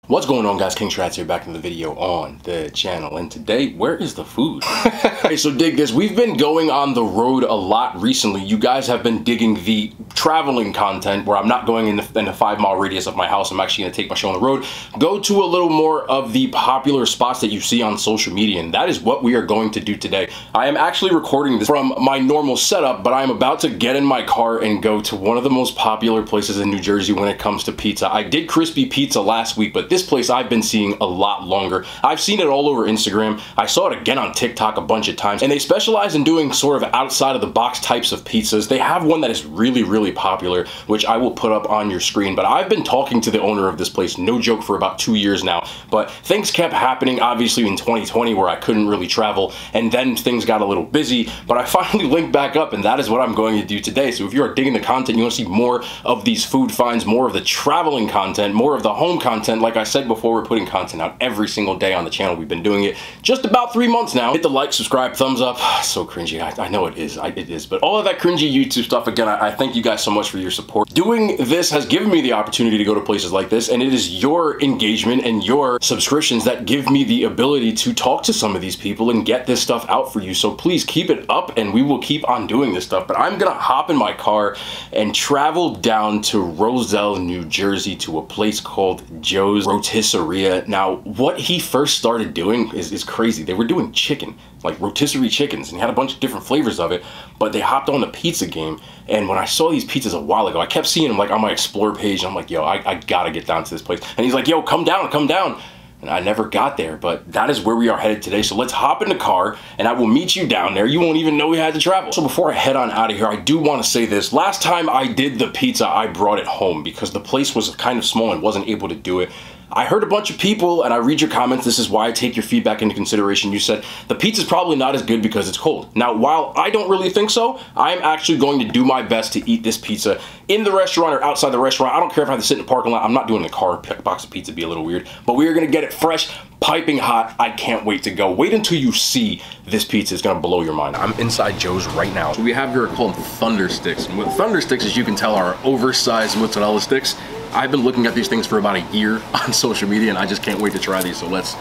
What's going on, guys? King Strats here, back in the video on the channel, and today, where is the food? Okay, so dig this. We've been going on the road a lot recently. You guys have been digging the traveling content where I'm not going in a 5-mile radius of my house. I'm actually going to take my show on the road, go to a little more of the popular spots that you see on social media, and that is what we are going to do today. I am actually recording this from my normal setup, but I am about to get in my car and go to one of the most popular places in New Jersey when it comes to pizza. I did crispy pizza last week, but this place I've been seeing a lot longer. I've seen it all over Instagram. I saw it again on TikTok a bunch of times, and they specialize in doing sort of outside of the box types of pizzas. They have one that is really popular, which I will put up on your screen, but I've been talking to the owner of this place, no joke, for about 2 years now, but things kept happening obviously in 2020 where I couldn't really travel, and then things got a little busy, but I finally linked back up, and that is what I'm going to do today. So if you are digging the content, you want to see more of these food finds, more of the traveling content, more of the home content, like I said before, we're putting content out every single day on the channel. We've been doing it just about 3 months now. Hit the like, subscribe, thumbs up. So cringy. I know it is. It is. But all of that cringy YouTube stuff, again, I thank you guys so much for your support. Doing this has given me the opportunity to go to places like this, and it is your engagement and your subscriptions that give me the ability to talk to some of these people and get this stuff out for you. So please keep it up, and we will keep on doing this stuff. But I'm gonna hop in my car and travel down to Roselle, New Jersey, to a place called Joe's Rotisseria. Now, what he first started doing is crazy. They were doing chicken, like rotisserie chickens, and he had a bunch of different flavors of it, but they hopped on the pizza game. And when I saw these pizzas a while ago, I kept seeing them like on my Explore page, and I'm like, yo, I gotta get down to this place. And he's like, yo, come down. And I never got there, but that is where we are headed today. So let's hop in the car and I will meet you down there. You won't even know we had to travel. So before I head on out of here, I do want to say this. Last time I did the pizza, I brought it home because the place was kind of small and wasn't able to do it. I heard a bunch of people, and I read your comments. This is why I take your feedback into consideration. You said the pizza's probably not as good because it's cold. Now, while I don't really think so, I'm actually going to do my best to eat this pizza in the restaurant or outside the restaurant. I don't care if I have to sit in the parking lot. I'm not doing it in the car. A box of pizza would be a little weird. But we are going to get it fresh, piping hot. I can't wait to go. Wait until you see this pizza. It's going to blow your mind. I'm inside Joe's right now. So we have here called Thundersticks. And what Thundersticks, as you can tell, are oversized mozzarella sticks. I've been looking at these things for about a year on social media, and I just can't wait to try these. So let's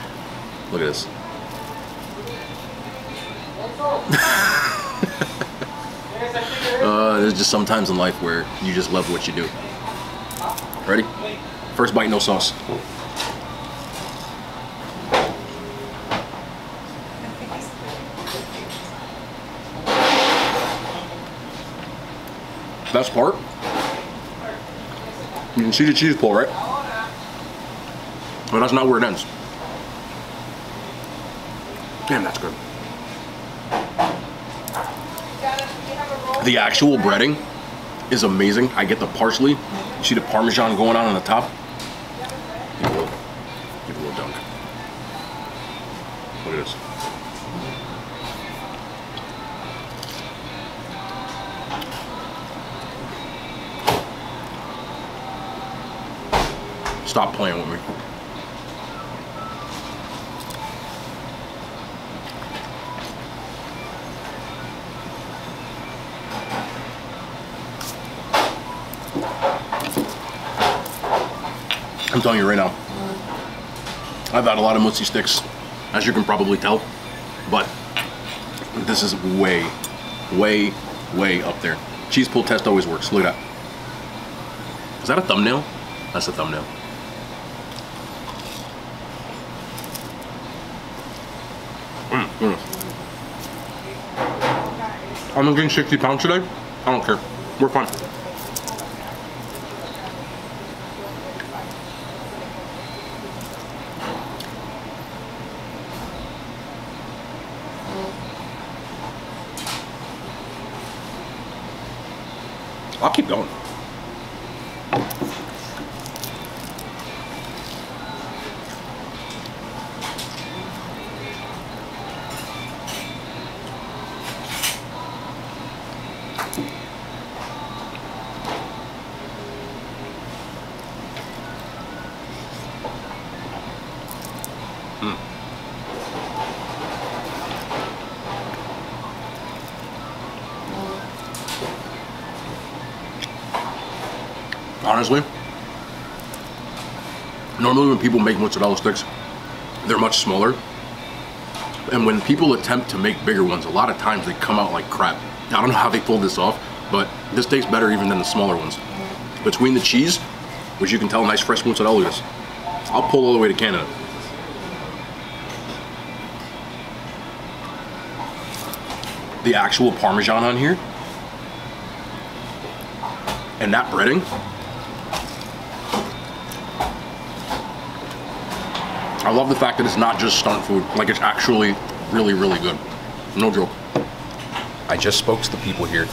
look at this. There's just some times in life where you just love what you do. Ready? First bite, no sauce. Best part, you can see the cheese pull, right? But that's not where it ends. Damn, that's good. The actual breading is amazing. I get the parsley. You see the Parmesan going on the top? Give it a little dunk. Look at this. Stop playing with me. I'm telling you right now, I've had a lot of mozzie sticks, as you can probably tell, but this is way up there. Cheese pull test always works. Look at that. Is that a thumbnail? That's a thumbnail. I'm gonna gain 60 pounds today. I don't care. We're fine. I'll keep going. Honestly, Normally when people make mozzarella sticks, they're much smaller. And when people attempt to make bigger ones, a lot of times they come out like crap. I don't know how they pulled this off, but this tastes better even than the smaller ones. Between the cheese, which you can tell nice fresh mozzarella is, I'll pull all the way to Canada. The actual Parmesan on here, and that breading, I love the fact that it's not just stunt food, like it's actually really, really good. No joke. I just spoke to the people here.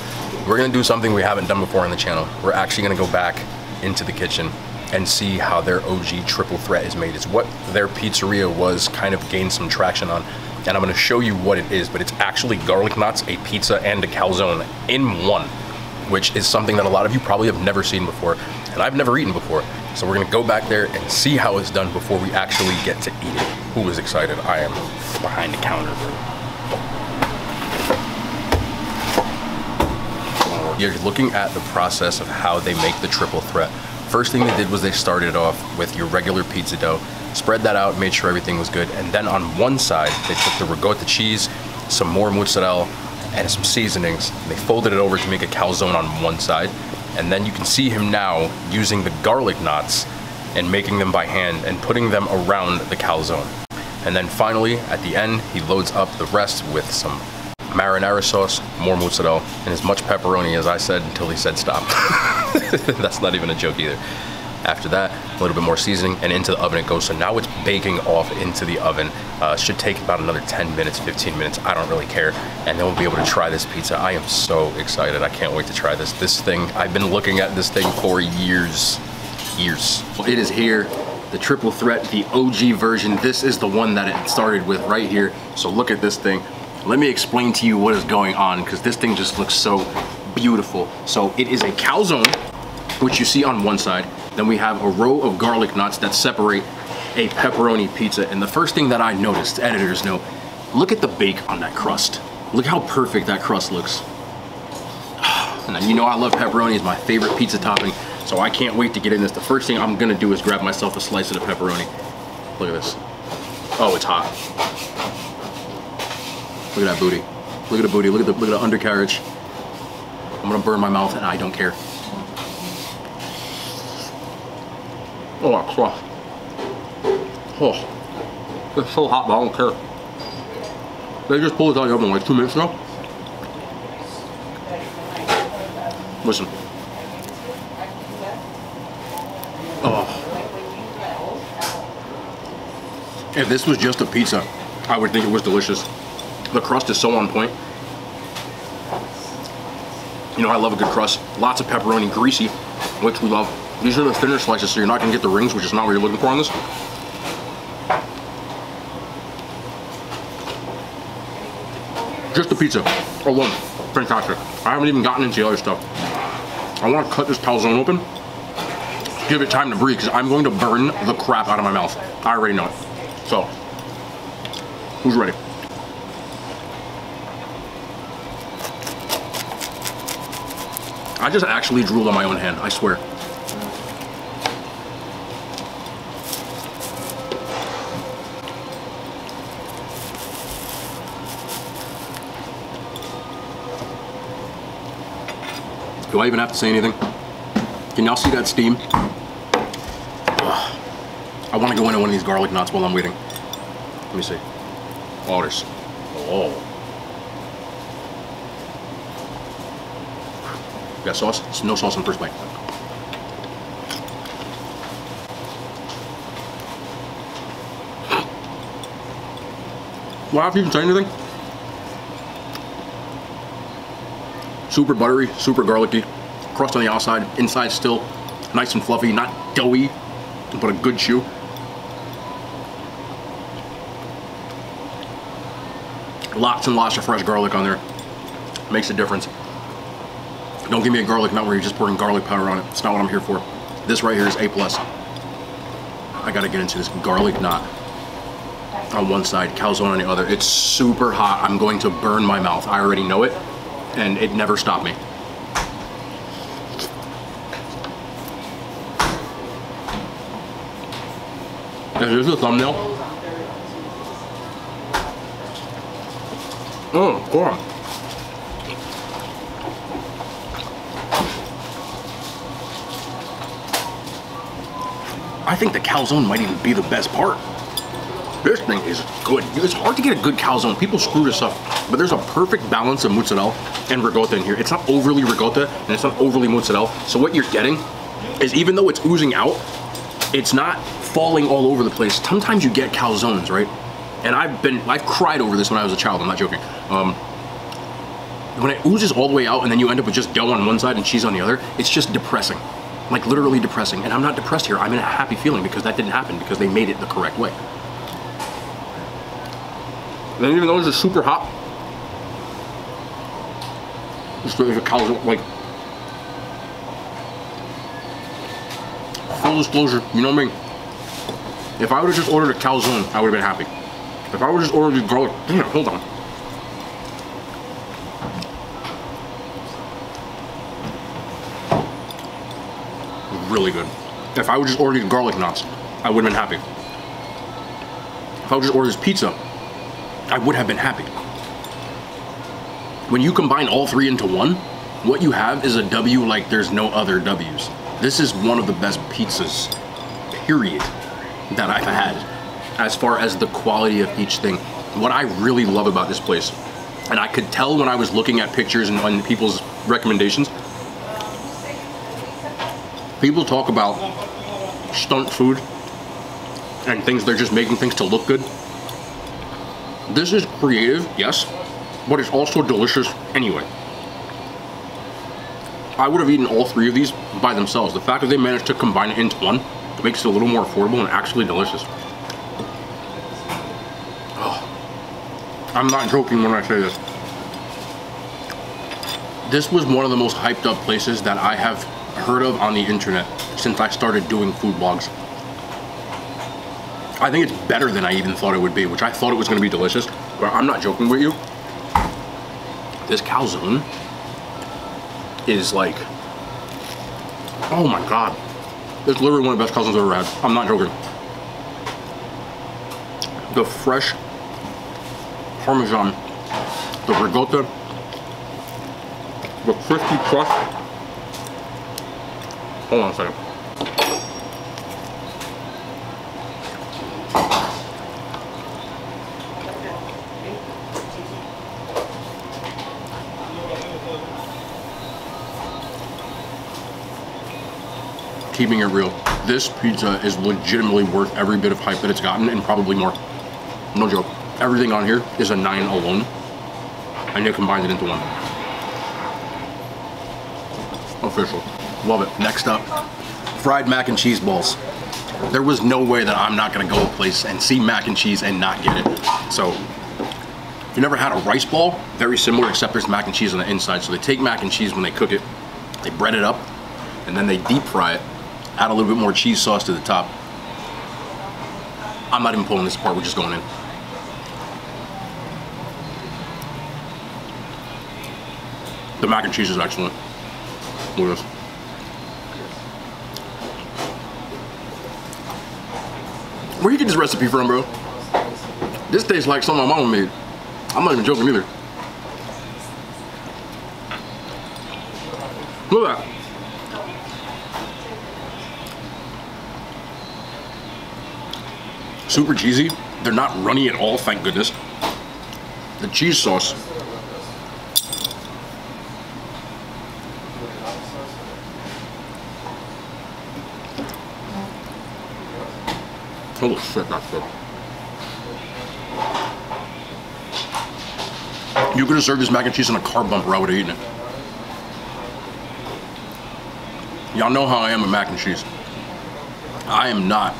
We're gonna do something we haven't done before on the channel. We're actually gonna go back into the kitchen and see how their OG triple threat is made. It's what their pizzeria was kind of gained some traction on. And I'm gonna show you what it is, but it's actually garlic knots, a pizza, and a calzone in one, which is something that a lot of you probably have never seen before, and I've never eaten before. So we're gonna go back there and see how it's done before we actually get to eat it. Who is excited? I am behind the counter. You're looking at the process of how they make the triple threat. First thing they did was they started off with your regular pizza dough, spread that out, made sure everything was good, and then on one side they took the ricotta cheese, some more mozzarella, and some seasonings. They folded it over to make a calzone on one side, and then you can see him now using the garlic knots and making them by hand and putting them around the calzone. And then finally, at the end, he loads up the rest with some marinara sauce, more mozzarella, and as much pepperoni as I said until he said stop. That's not even a joke either. After that, a little bit more seasoning, and into the oven it goes. So now it's baking off into the oven. Should take about another 10 minutes, 15 minutes. I don't really care. And then we'll be able to try this pizza. I am so excited. I can't wait to try this. This thing, I've been looking at this thing for years. Well, it is here. The triple threat, the OG version. This is the one that it started with right here. So look at this thing. Let me explain to you what is going on, because this thing just looks so beautiful. So it is a calzone, which you see on one side. Then we have a row of garlic knots that separate a pepperoni pizza. And the first thing that I noticed, editors know, look at the bake on that crust. Look how perfect that crust looks. And then you know I love pepperoni, it's my favorite pizza topping, so I can't wait to get in this. The first thing I'm gonna do is grab myself a slice of the pepperoni. Look at this. Oh, it's hot. Look at that booty. Look at the booty, look at the undercarriage. I'm gonna burn my mouth and I don't care. Oh, that crust. Oh, it's so hot, but I don't care. They just pulled it out of the oven like 2 minutes ago. Listen. Oh. If this was just a pizza, I would think it was delicious. The crust is so on point. You know, I love a good crust. Lots of pepperoni, greasy, which we love. These are the thinner slices, so you're not gonna get the rings, which is not what you're looking for on this. Just the pizza alone, fantastic. I haven't even gotten into the other stuff. I want to cut this calzone open, give it time to breathe, because I'm going to burn the crap out of my mouth. I already know it. So, who's ready? I just actually drooled on my own hand, I swear. Do I even have to say anything? Can y'all see that steam? Ugh. I want to go into one of these garlic knots while I'm waiting. Let me see. Oh, there's... Oh. You got sauce? There's no sauce on the first bite. Do I have to even say anything? Super buttery, super garlicky. Crust on the outside, inside still nice and fluffy, not doughy, but a good chew. Lots and lots of fresh garlic on there. Makes a difference. Don't give me a garlic knot where you're just pouring garlic powder on it. It's not what I'm here for. This right here is A+. I gotta get into this garlic knot on one side, calzone on the other. It's super hot. I'm going to burn my mouth. I already know it, and it never stopped me. Is this a thumbnail? Oh, God. I think the calzone might even be the best part. This thing is good. It's hard to get a good calzone. People screw this up, but there's a perfect balance of mozzarella and ricotta in here. It's not overly ricotta and it's not overly mozzarella. So what you're getting is, even though it's oozing out, it's not falling all over the place. Sometimes you get calzones, right? And I've cried over this when I was a child, I'm not joking. When it oozes all the way out and then you end up with just dough on one side and cheese on the other, it's just depressing. Like literally depressing. And I'm not depressed here, I'm in a happy feeling because that didn't happen, because they made it the correct way. And even though it's super hot, just a calzone, like, full disclosure, you know what I mean? If I would have just ordered a calzone, I would have been happy. If I would have just ordered the garlic, damn, hold on. Really good. If I would just order the garlic knots, I would have been happy. If I would just order this pizza, I would have been happy. When you combine all three into one, what you have is a W like there's no other W's. This is one of the best pizzas, period, that I've had, as far as the quality of each thing. What I really love about this place, and I could tell when I was looking at pictures and on people's recommendations, people talk about stunt food and things, they're just making things to look good. This is creative, yes, but it's also delicious anyway. I would have eaten all three of these by themselves. The fact that they managed to combine it into one makes it a little more affordable and actually delicious. Oh, I'm not joking when I say this. This was one of the most hyped up places that I have heard of on the internet since I started doing food blogs. I think it's better than I even thought it would be, which I thought it was going to be delicious, but I'm not joking with you. This calzone is like, oh my God. It's literally one of the best calzones I've ever had. I'm not joking. The fresh Parmesan, the ricotta, the crispy crust. Hold on a second. Keeping it real, this pizza is legitimately worth every bit of hype that it's gotten, and probably more. No joke. Everything on here is a 9 alone, and they combined it into one. Official. Love it. Next up, fried mac and cheese balls. There was no way that I'm not gonna go a place and see mac and cheese and not get it. So, if you never had a rice ball, very similar, except there's mac and cheese on the inside. So they take mac and cheese when they cook it, they bread it up, and then they deep fry it, add a little bit more cheese sauce to the top. I'm not even pulling this apart, we're just going in. The mac and cheese is excellent. Look at this. Where you get this recipe from, bro? This tastes like something my mama made. I'm not even joking either. Look at that. Super cheesy. They're not runny at all, thank goodness. The cheese sauce. Holy shit, that's good. You could have served this mac and cheese on a carb bumper, I would have eaten it. Y'all know how I am with mac and cheese. I am not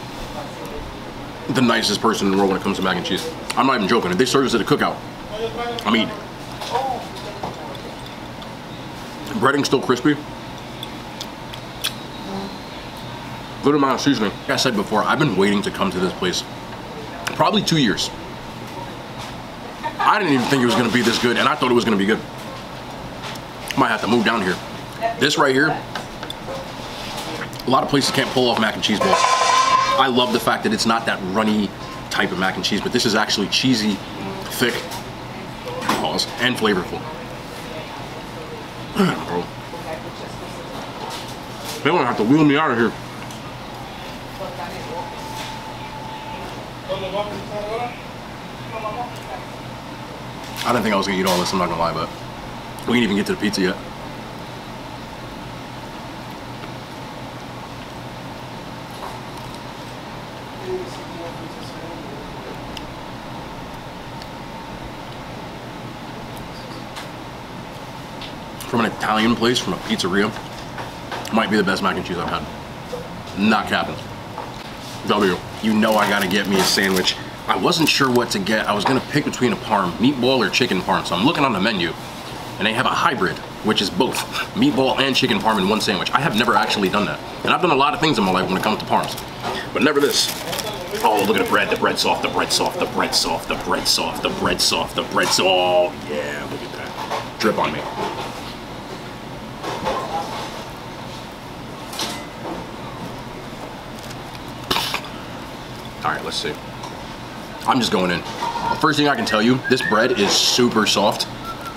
the nicest person in the world when it comes to mac and cheese. I'm not even joking. If they serve this at a cookout, I'm eating it. The breading's still crispy. Good amount of seasoning. Like I said before, I've been waiting to come to this place probably 2 years. I didn't even think it was going to be this good, and I thought it was going to be good. Might have to move down here. This right here, a lot of places can't pull off mac and cheese balls. I love the fact that it's not that runny type of mac and cheese, but this is actually cheesy, thick, pause, and flavorful. Bro. They won't have to wheel me out of here. I didn't think I was gonna eat all this, I'm not gonna lie, but we didn't even get to the pizza yet. From an Italian place, from a pizzeria, might be the best mac and cheese I've had. Not capping. W. You know I gotta get me a sandwich. I wasn't sure what to get. I was gonna pick between a parm, meatball or chicken parm. So I'm looking on the menu, and they have a hybrid, which is both meatball and chicken parm in one sandwich. I have never actually done that. And I've done a lot of things in my life when it comes to parms, but never this. Oh, look at the bread. The bread's soft, the bread's soft, the bread's soft, the bread's soft, the bread's soft, the bread's soft. Oh, yeah, look at that. Drip on me. All right, let's see. I'm just going in. The first thing I can tell you, this bread is super soft,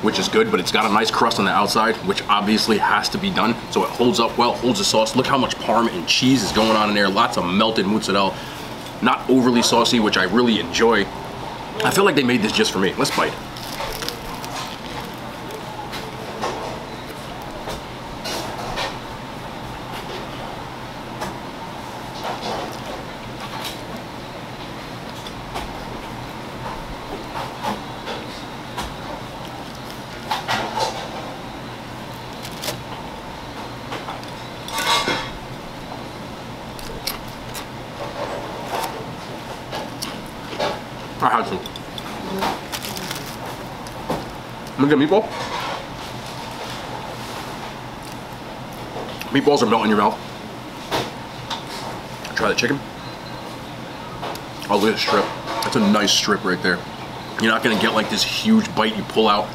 which is good, but it's got a nice crust on the outside, which obviously has to be done. So it holds up well, holds the sauce. Look how much parm and cheese is going on in there. Lots of melted mozzarella. Not overly saucy, which I really enjoy. I feel like they made this just for me. Let's bite. I had to. I'm gonna get meatball. Meatballs are melting in your mouth. Try the chicken. Oh, look at the strip. That's a nice strip right there. You're not gonna get like this huge bite you pull out.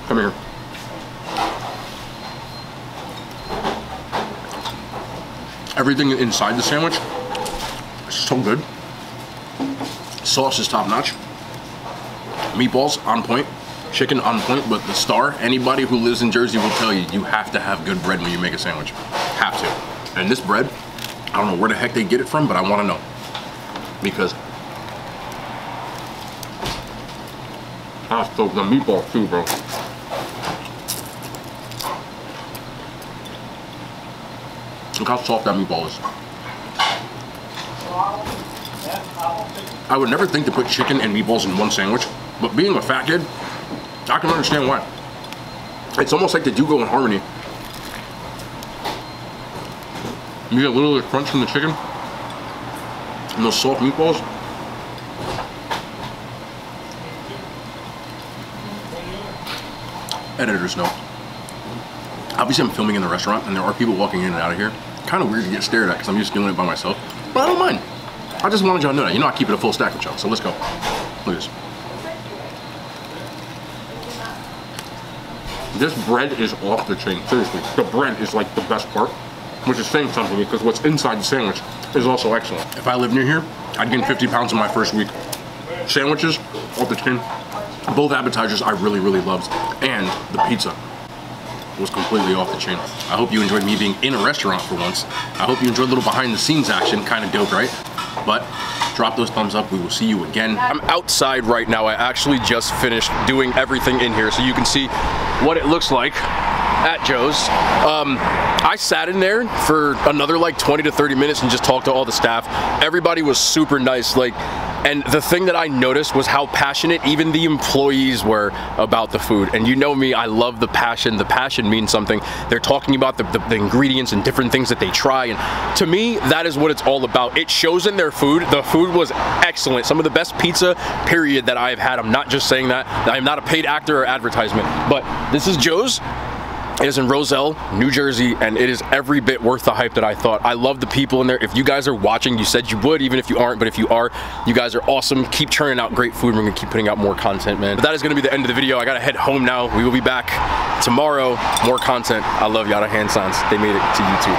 Come here. Everything inside the sandwich is so good. Sauce is top notch. Meatballs on point. Chicken on point, but the star, anybody who lives in Jersey will tell you, you have to have good bread when you make a sandwich. Have to. And this bread, I don't know where the heck they get it from, but I want to know. Because I soaked the meatball too, bro. Look how soft that meatball is. I would never think to put chicken and meatballs in one sandwich, but being a fat kid, I can understand why. It's almost like they do go in harmony. You get a little bit of crunch from the chicken and those soft meatballs. Editor's note. Obviously I'm filming in the restaurant and there are people walking in and out of here. Kind of weird to get stared at because I'm just doing it by myself, but I don't mind. I just wanted y'all to know that. You know I keep it a full stack with y'all, so let's go. Look at this. This bread is off the chain, seriously. The bread is like the best part, which is saying something because what's inside the sandwich is also excellent. If I lived near here, I'd gain 50 pounds in my first week. Sandwiches, off the chain. Both appetizers I really, really loved, and the pizza was completely off the chain. I hope you enjoyed me being in a restaurant for once. I hope you enjoyed a little behind the scenes action, kind of dope, right? But drop those thumbs up, we will see you again. I'm outside right now. I actually just finished doing everything in here so you can see what it looks like at Joe's. I sat in there for another like 20 to 30 minutes and just talked to all the staff. Everybody was super nice, like, and the thing that I noticed was how passionate even the employees were about the food. And you know me, I love the passion. The passion means something. They're talking about the ingredients and different things that they try. And to me, that is what it's all about. It shows in their food. The food was excellent. Some of the best pizza, period, that I've had. I'm not just saying that. I'm not a paid actor or advertisement. But this is Joe's. It is in Roselle, New Jersey, and it is every bit worth the hype that I thought. I love the people in there. If you guys are watching, you said you would, even if you aren't, but if you are, you guys are awesome. Keep churning out great food. We're gonna keep putting out more content, man. But that is gonna be the end of the video. I gotta head home now. We will be back tomorrow. More content. I love Yada hand signs. They made it to YouTube.